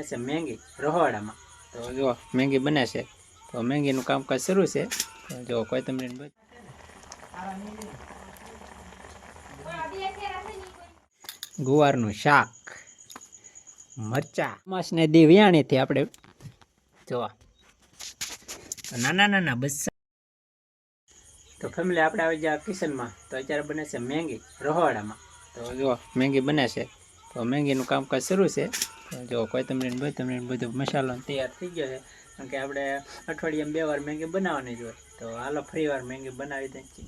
છે મેંગી રહોડામાં તો જો મેંગી બને છે તો મેંગીનું કામકાજ શરૂ છે જો કોઈ તમને ગુવારનું શાક મરચા માસને દી વિયાણીથી આપણે જોવા નાના નાના બસ્સા તો ફેમિલી આપણે આવી ગયા કિચનમાં તો અત્યારે બને છે મેંગી રહોડામાં તો જો મેંગી બને છે તો મેંગીનું કામકાજ શરૂ છે જો કોઈ તમને બધો મસાલો તૈયાર થઈ ગયો છે કારણ કે આપણે અઠવાડિયામાં 2 વાર મેંગી બનાવવાની જ હોય તો હાલો ફરી વાર મેંગી બનાવી દઈએ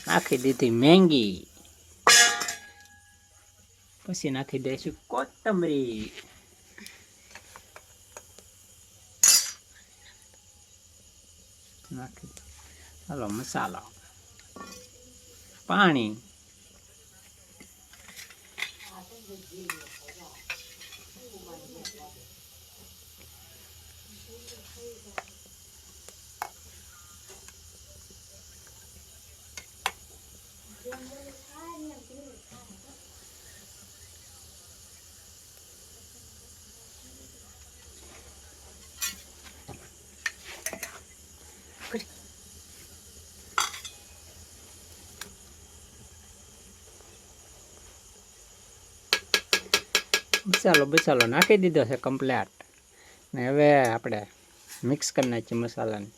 નાખી દીધી મેંગી પછી નાખી દઈશું કોથમરી નાખી હાલો મસાલો પાણી મસાલો નાખી દીધો છે કમ્પ્લીટ ને હવે આપણે મિક્સ કરી નાખીએ મસાલાને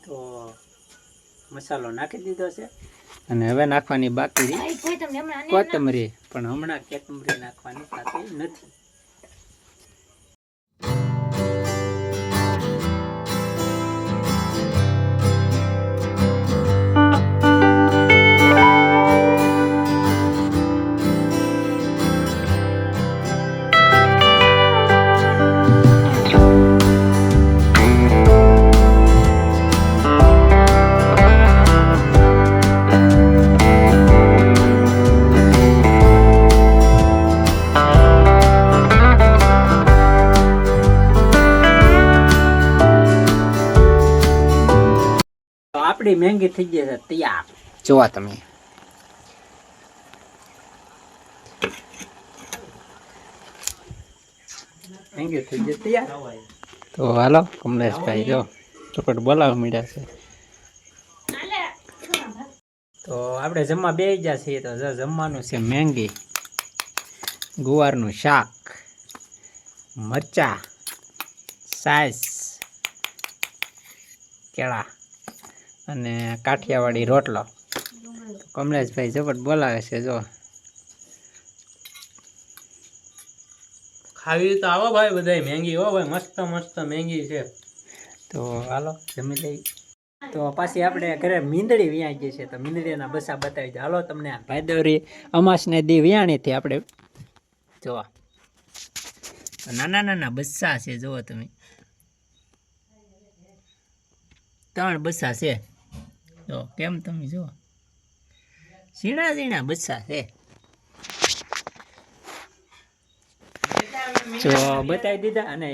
તો મસાલો નાખી દીધો છે અને હવે નાખવાની બાકી કોથમરી પણ હમણાં કોથમરી નાખવાની બાકી નથી આપણી મેંગી થઈ ગઈ છે તૈયાર જોવા તમે મેંગી થઈ ગઈ તૈયાર તો હાલો કમલેશભાઈ જો ચોકટ બોલાવવા મળ્યા છે તો આપણે જમવા બેસી ગયા છીએ તો જમવાનું છે મેંગી ગુવારનું શાક મરચા સાસ કેળા અને કાઠિયાવાડી રોટલો કમલેશભાઈ જબરદસ્ત બોલાવે છે જો ખાવી તો આવો ભાઈ બધાય મેંગી હો ભાઈ મસ્ત મસ્ત મેંગી છે તો હાલો જમી લઈ તો પાછી આપણે ઘરે મીંદડી વિયાઈ ગઈ છે તો મીંદડીના બસા બતાવી દે હાલો તમને ભાદરવી અમાસને દી વિયાણીથી આપણે જોવા નાના નાના બસ્સા છે જુઓ તમે 3 બસ્સા છે જો કેમ તમે જુઓ ઝીણા ઝીણા બસ્સા છે જો બતાવી દીધા અને